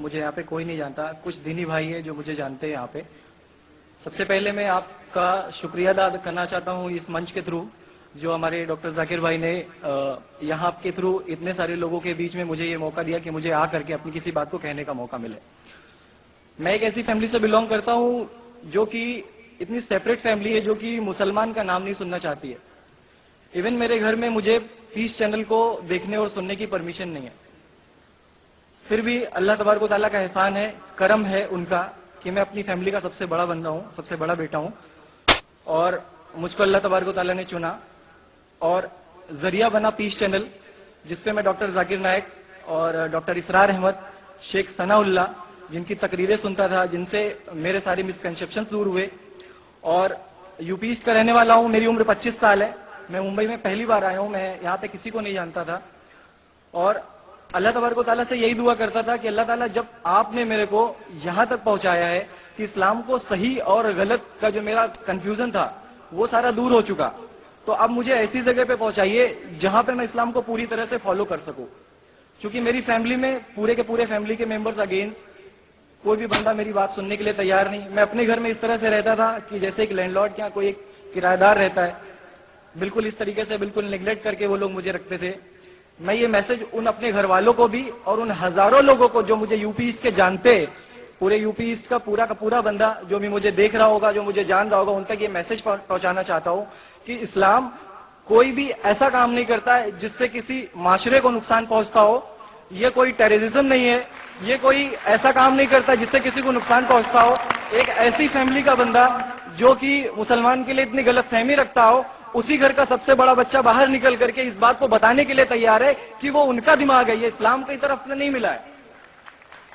مجھے یہاں پہ کوئی نہیں جانتا, کچھ دینی بھائی ہیں جو مجھے جانتے ہیں یہاں پہ. سب سے پہلے میں آپ کا شکریہ ادا کرنا چاہتا ہوں اس منچ کے تھرو, جو ہمارے ڈاکٹر ذاکر بھائی نے یہاں کے تھرو اتنے سارے لوگوں کے بیچ میں مجھے یہ موقع دیا کہ مجھے آ کر کے اپنی کسی بات کو کہنے کا موقع ملے. میں ایک ایسی فیملی سے بلونگ کرتا ہوں جو کہ اتنی سیپریٹ فیملی ہے, جو کہ مسلمان کا نام نہیں سننا چاہتی ہے. ایون میرے گھر میں مجھے پیس چینل کو دیکھنے اور سننے کی پرمیشن نہیں ہے. پھر بھی اللہ تبارک و تعالیٰ کا احسان ہے, کرم ہے ان کا, کہ میں اپنی فیملی کا سب سے بڑا بندہ ہوں, سب سے بڑا بیٹا ہوں, اور مجھ کو اللہ تبارک و تعالیٰ نے چنا اور ذریعہ بنا پیس چینل, جس پہ میں ڈاکٹر ذاکر نائک اور ڈاکٹر اسرار احمد, شیخ ثناء اللہ, جن کی تقریریں سنتا تھا, جن سے میرے سارے مسکنسیپشنز دور ہوئے. اور یو پی ایسٹ کا رہنے والا ہوں, میری عمر 25 سال ہے, میں ممبئی میں پہلی بار آیا ہوں, میں یہاں پہ کسی کو نہیں جانتا تھا. اور اللہ تبارک و تعالیٰ سے یہی دعا کرتا تھا کہ اللہ تعالیٰ جب آپ نے میرے کو یہاں تک پہنچایا ہے کہ اسلام کو صحیح اور غلط کا جو میرا کنفیوژن تھا وہ سارا دور ہو چکا, تو اب مجھے ایسی جگہ پہ پہنچائیے جہاں پہ میں اسلام کو پوری طرح سے فالو کر سکوں. کیونکہ میری فیملی میں پورے کے پورے فیملی کے ممبرز اگینسٹ, کوئی بھی بندہ میری بات سننے کے لیے تیار نہیں. میں اپنے گھر میں اس طرح سے رہتا تھا کہ جیسے ایک لینڈ لارڈ کیا کوئی ایک کرایہ دار رہتا ہے, بالکل اس طریقے سے بالکل نیگلیکٹ کر کے وہ لوگ مجھے رکھتے تھے. میں یہ میسج ان اپنے گھر والوں کو بھی اور ان ہزاروں لوگوں کو جو مجھے یو پی ایسٹ کے جانتے, پورے یو پی ایسٹ کا پورا بندہ جو بھی مجھے دیکھ رہا ہوگا, جو مجھے جان رہا ہوگا, ان تک یہ میسج پہنچانا چاہتا ہوں کہ اسلام کوئی بھی ایسا کام نہیں کرتا ہے جس سے کسی معاشرے کو نقصان پہنچتا ہو. یہ کوئی ٹیررزم نہیں ہے, یہ کوئی ایسا کام نہیں کرتا جس سے کسی کو نقصان پہنچتا ہو. ایک ایسی فیملی کا بندہ جو کہ مسلمان کے لیے اتنی غلط فہمی رکھتا ہو, اسی گھر کا سب سے بڑا بچہ باہر نکل کر کے اس بات کو بتانے کے لیے تیار ہے کہ وہ ان کا دماغ ہے, یہ اسلام کی طرف سے نہیں ملا ہے.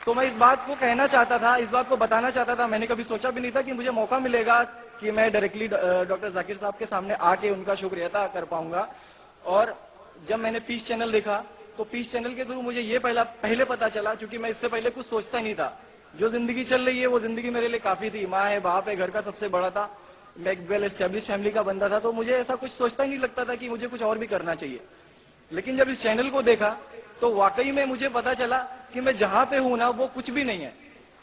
تو میں اس بات کو کہنا چاہتا تھا, اس بات کو بتانا چاہتا تھا. میں نے کبھی سوچا بھی نہیں تھا کہ مجھے موقع ملے گا کہ میں ڈائریکٹلی ڈاکٹر ذاکر صاحب کے سامنے آ کے ان کا شکریہ ادا کر پاؤں گا. اور جب میں نے پیس چینل دیکھا تو پیس چینل کے تھرو مجھے یہ پہلے پتا چلا, چونکہ میں اس سے پہلے کچھ سوچتا نہیں تھا. جو زندگی چل رہی ہے وہ زندگی میرے لیے کافی تھی, ماں ہے, باپ ہے, گھر کا سب سے بڑا تھا, میں ایک ویل اسٹیبلش فیملی کا بندہ تھا, تو مجھے ایسا کچھ سوچتا ہی نہیں لگتا تھا کہ مجھے کچھ اور بھی کرنا چاہیے. لیکن جب اس چینل کو دیکھا تو واقعی میں مجھے پتا چلا کہ میں جہاں پہ ہوں نا وہ کچھ بھی نہیں ہے.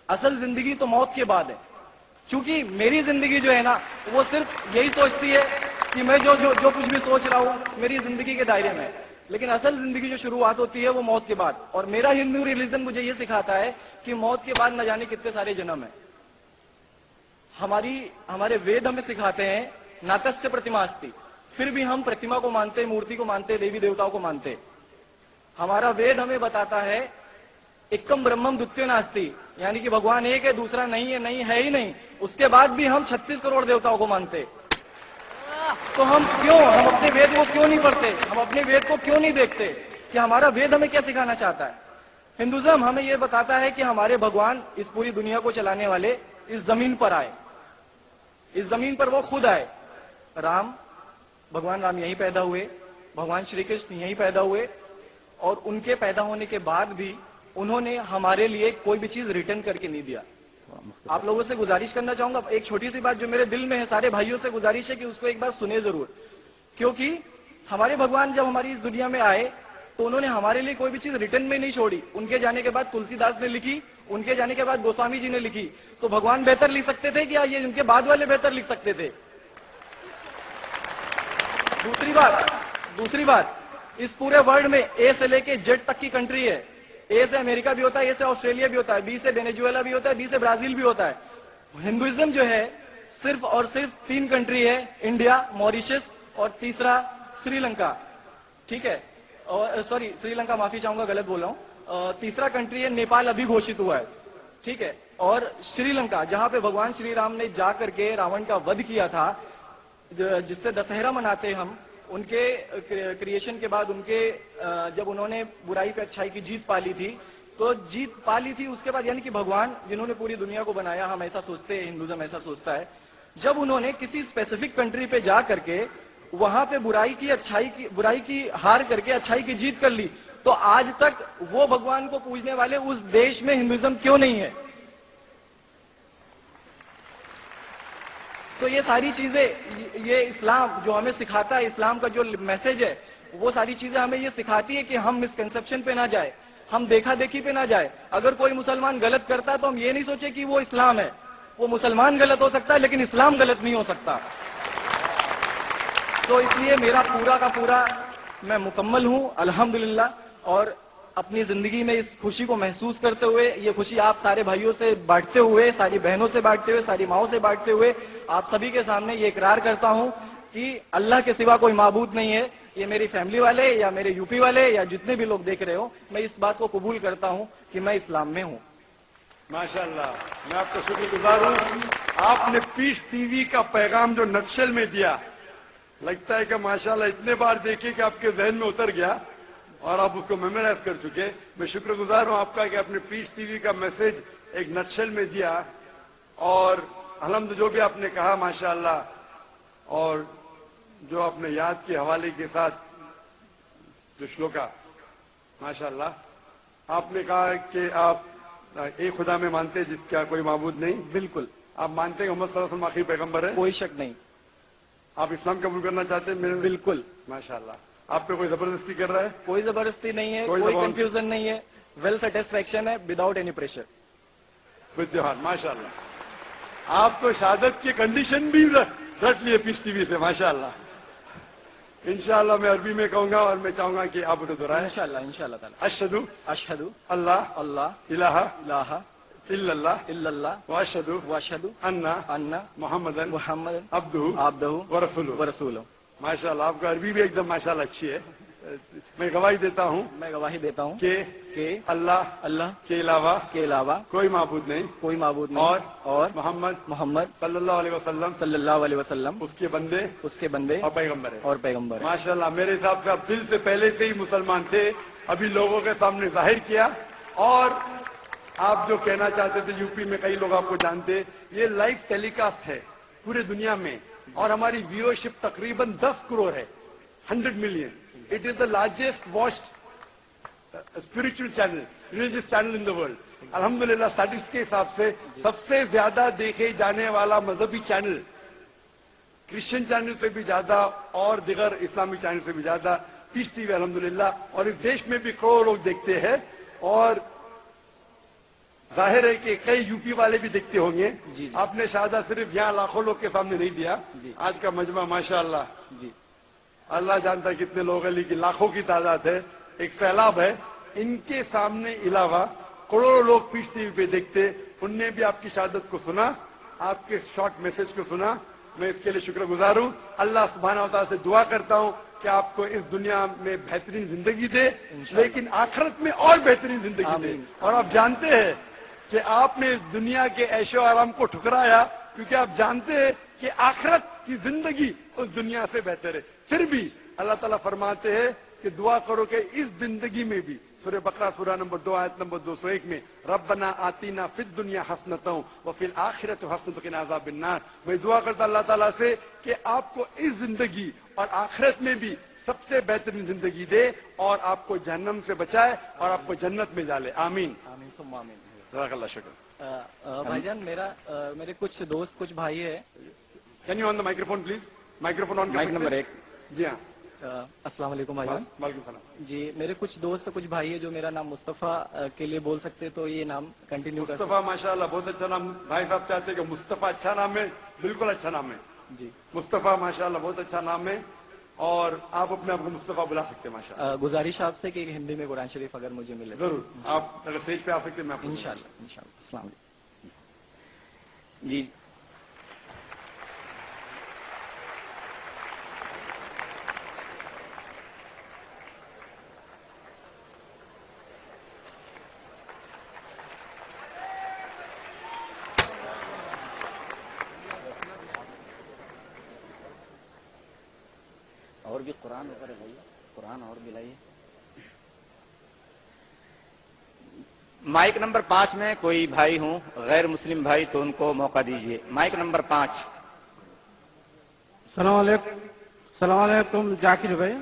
اصل زندگی تو موت کے بعد ہے. چونکہ میری زندگی جو ہے نا وہ صرف یہی سوچتی ہے کہ میں جو کچھ بھی سوچ رہا ہوں میری زندگی کے دائرے میں, لیکن اصل زندگی جو شروعات ہوتی ہے وہ موت کے بعد. اور میرا ہندو ریلیجن مجھے یہ سکھاتا ہے کہ موت کے بعد نہ جانے کتنے سارے جنم ہیں. ہمارے وید ہمیں سکھاتے ہیں ناتسیہ پرتماستی, پھر بھی ہم پرتما کو مانتے, مورتی کو مانتے, دیوی دیوتاؤں کو مانتے. ہمارا وید ہمیں بتاتا ہے ایکم برہمم دتیہ ناستی, یعنی کہ بھگوان ایک ہے, دوسرا نہیں ہے, نہیں ہے ہی نہیں. اس کے بعد بھی ہم 36 کروڑ دیوتاؤں کو مانتے. تو ہم اپنے وید کو کیوں نہیں پڑھتے, ہم اپنے وید کو کیوں نہیں دیکھتے کہ ہمارا وید ہمیں کیا سکھانا چاہتا ہے. ہندوازم ہمیں یہ بتاتا ہے کہ ہمارے بھگوان اس پوری دنیا کو چلانے والے اس زمین پر آئے, اس زمین پر وہ خود آئے. بھگوان رام یہیں پیدا ہوئے, بھگوان شری کرشن یہیں پیدا ہوئے, اور ان کے پیدا ہونے کے بعد بھی انہوں نے ہمارے لیے کوئی بھی چیز ریٹرن کر کے نہیں دیا. آپ لوگوں سے گزارش کرنا چاہوں گا, ایک چھوٹی سی بات جو میرے دل میں ہے, سارے بھائیوں سے گزارش ہے کہ اس کو ایک بار سنیں ضرور. کیونکہ ہمارے بھگوان جب ہماری اس دنیا میں آئے تو انہوں نے ہمارے لیے کوئی بھی چیز ریٹرن میں نہیں چھوڑی. ان کے جانے کے بعد تلسی داس نے لکھی, ان کے جانے کے بعد گوسوامی جی نے لکھی. تو بھگوان بہتر لکھ سکتے تھے کیا یہ ان کے بعد والے بہتر لکھ سکتے تھے؟ دوسری بات, اس پورے ورلڈ میں اے سے لے کے جیڈ تک کی کنٹری ہے. اے سے امریکہ بھی ہوتا ہے, اے سے آسٹریلیا بھی ہوتا ہے, بی سے وینیزویلا بھی ہوتا ہے, بی سے برازیل بھی ہوتا ہے. ہندوازم جو ہے صرف اور صرف 3 کنٹری ہے, انڈیا, موریشس اور تیسرا سری لنکا. ٹھیک ہے, اور سوری سری لنکا معافی چاہوں گا, غلط بول رہا ہوں. تیسرا کنٹری ہے نیپال, ابھی گھوشت ہوا ہے. ٹھیک ہے, اور سری لنکا جہاں پہ بھگوان شری رام نے جا کر کے راون کا ودھ کیا تھا, جس سے دسہرہ مناتے ہم. ان کے کریشن کے بعد ان کے جب انہوں نے برائی پہ اچھائی کی جیت پالی تھی, تو جیت پالی تھی اس کے بعد, یعنی کہ بھگوان جنہوں نے پوری دنیا کو بنایا, ہم ایسا سوچتے ہیں, ہندوازم ایسا سوچتا ہے, جب انہوں نے کسی اسپیسیفک کنٹری پہ جا کر کے وہاں پہ برائی کی ہار کر کے اچھائی کی جیت کر لی, تو آج تک وہ بھگوان کو پوجنے والے اس دیش میں ہندوازم کیوں نہیں ہے؟ تو یہ ساری چیزیں, یہ اسلام جو ہمیں سکھاتا ہے, اسلام کا جو میسج ہے, وہ ساری چیزیں ہمیں یہ سکھاتی ہے کہ ہم مسکنسپشن پہ نہ جائے. ہم دیکھا دیکھی پہ نہ جائے. اگر کوئی مسلمان غلط کرتا ہے تو ہم یہ نہیں سوچے کہ وہ اسلام ہے. وہ مسلمان غلط ہو سکتا ہے لیکن اسلام غلط نہیں ہو سکتا. تو اس لیے میرا پورا کا پورا میں مکمل ہوں الحمدللہ. اور اپنی زندگی میں اس خوشی کو محسوس کرتے ہوئے, یہ خوشی آپ سارے بھائیوں سے بانٹتے ہوئے, ساری بہنوں سے بانٹتے ہوئے, ساری ماؤں سے بانٹتے ہوئے آپ سبھی کے سامنے یہ اقرار کرتا ہوں کہ اللہ کے سوا کوئی معبود نہیں ہے. یہ میری فیملی والے یا میرے یو پی والے یا جتنے بھی لوگ دیکھ رہے ہو, میں اس بات کو قبول کرتا ہوں کہ میں اسلام میں ہوں. ماشاءاللہ, میں آپ کا شکر گزار ہوں. آپ نے پیس ٹی وی کا پیغام جو نٹشل میں دیا, لگتا ہے کہ ماشاءاللہ اتنے بار دیکھے کہ آپ کے ذہن میں اتر گیا اور آپ اس کو میمورائز کر چکے. میں شکر گزار ہوں آپ کا کہ آپ نے پیس ٹی وی کا میسج ایک نٹشل میں دیا. اور الحمد جو بھی آپ نے کہا ماشاءاللہ, اور جو آپ نے یاد کے حوالے کے ساتھ جو شلوکا ماشاءاللہ, آپ نے کہا کہ آپ ایک خدا میں مانتے جس کا کوئی معبود نہیں. بالکل. آپ مانتے ہیں محمد صلی اللہ علیہ وسلم آخری پیغمبر ہے؟ کوئی شک نہیں. آپ اسلام قبول کرنا چاہتے ہیں؟ بالکل. ماشاءاللہ. آپ پہ کوئی زبردستی کر رہا ہے؟ کوئی زبردستی نہیں ہے, کوئی کنفیوژن نہیں ہے, ویل سیٹسفیکشن ہے وداؤٹ اینی پریشر. ودیوان ماشاءاللہ. آپ تو شہادت کی کنڈیشن بھی رکھ لیے پیس ٹی وی سے ماشاءاللہ. انشاءاللہ میں عربی میں کہوں گا اور میں چاہوں گا کہ آپ اسے دہرائیں. انشاءاللہ تعالی. اشہدو اشہدو اللہ الہ الہ الا اللہ الا اللہ واشہدو واشہدو ان محمدن عبدہ عبدہ ورسولہ. ورسولہ. ماشاءاللہ, آپ کا عربی بھی ایک دم ماشاءاللہ اچھی ہے. میں گواہی دیتا ہوں کہ اللہ کے علاوہ کوئی معبود نہیں اور محمد صلی اللہ علیہ وسلم اس کے بندے اور پیغمبر ہے. ماشاءاللہ, میرے حساب سے آپ دل سے پہلے سے ہی مسلمان تھے, ابھی لوگوں کے سامنے ظاہر کیا. اور آپ جو کہنا چاہتے تھے, یو پی میں کئی لوگ آپ کو جانتے, یہ لائیو ٹیلی کاسٹ ہے پورے دنیا میں, اور ہماری ویورشپ تقریباً 10 کروڑ ہے, 100 million. It is the largest watched spiritual channel, religious channel in the world. الحمدللہ اسٹیٹسٹکس کے حساب سے سب سے زیادہ دیکھے جانے والا مذہبی چینل, کرسچن چینل سے بھی زیادہ اور دیگر اسلامی چینل سے بھی زیادہ پیس ٹی وی الحمدللہ. اور اس دیش میں بھی کروڑوں لوگ دیکھتے ہیں, اور ظاہر ہے کہ کئی یو پی والے بھی دیکھتے ہوں گے. آپ نے شہادہ صرف یہاں لاکھوں لوگ کے سامنے نہیں دیا. آج کا مجمع ماشاءاللہ اللہ جانتا ہے کتنے لوگ ہیں, لیکن لاکھوں کی تعداد ہے, ایک سیلاب ہے. ان کے سامنے علاوہ کروڑوں لوگ پیس ٹی وی پہ دیکھتے, ان نے بھی آپ کی شہادت کو سنا, آپ کے شارٹ میسج کو سنا. میں اس کے لیے شکر گزار ہوں. اللہ سبحانہ و تعالیٰ سے دعا کرتا ہوں کہ آپ کو اس دنیا میں بہترین زندگی دے, لیکن آخرت میں اور بہترین زندگی دے. اور آپ جانتے ہیں کہ آپ نے دنیا کے عیش و آرام کو ٹھکرایا, کیونکہ آپ جانتے ہیں کہ آخرت کی زندگی اس دنیا سے بہتر ہے. پھر بھی اللہ تعالیٰ فرماتے ہیں کہ دعا کرو کہ اس زندگی میں بھی, سورہ بقرہ سورہ نمبر 2 آیت نمبر 201 میں, ربنا آتینا فی الدنیا حسنۃ وفی الآخرۃ حسنۃ وقنا عذاب النار. میں دعا کرتا اللہ تعالیٰ سے کہ آپ کو اس زندگی اور آخرت میں بھی سب سے بہترین زندگی دے, اور آپ کو جہنم سے بچائے اور آپ کو جنت میں ڈالے. آمین آمین ثم آمین. جزاک اللہ شکر. بھائی جان, میرے کچھ دوست, کچھ بھائی ہیں. Can you on the microphone please? Microphone on. Mic number 1. جی ہاں. السلام علیکم بھائی جان. وعلیکم السلام. جی, میرے کچھ دوست, کچھ بھائی ہیں جو میرا نام مصطفیٰ کے لیے بول سکتے, تو یہ نام کنٹینیو کر. مصطفیٰ ماشاءاللہ بہت اچھا نام. بھائی صاحب چاہتے ہیں کہ مصطفیٰ اچھا نام ہے, بالکل اچھا نام ہے. جی, مصطفیٰ ماشاءاللہ بہت اچھا نام ہے, اور آپ اپنے آپ کو مصطفیٰ بلا سکتے ہیں ماشاءاللہ. گزارش آپ سے کہ ہندی میں قرآن شریف اگر مجھے ملے. ضرور, آپ اگر اسٹیج پہ آ سکتے ہیں میں آپ کو. انشاءاللہ. السلام علیکم. جی, اور بھی قرآن وغیرہ بھائی, قرآن اور بھی لائیے. مائک نمبر 5 میں کوئی بھائی ہوں غیر مسلم بھائی تو ان کو موقع دیجیے. Mic number 5. السلام علیکم. السلام علیکم ذاکر بھائی.